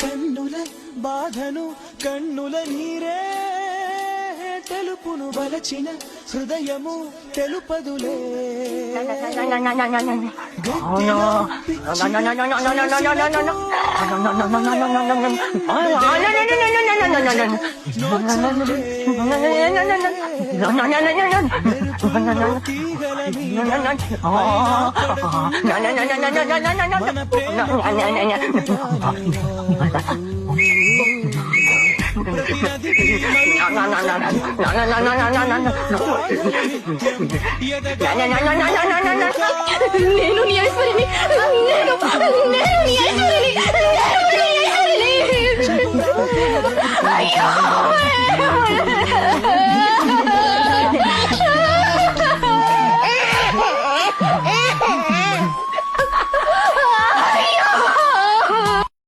కన్నుల బాధను కన్నుల నీరే తెలుపును వలచిన హృదయము తెలుపదులే నేను నీ ఐశ్వర్యని నేను నీ ఐశ్వర్యని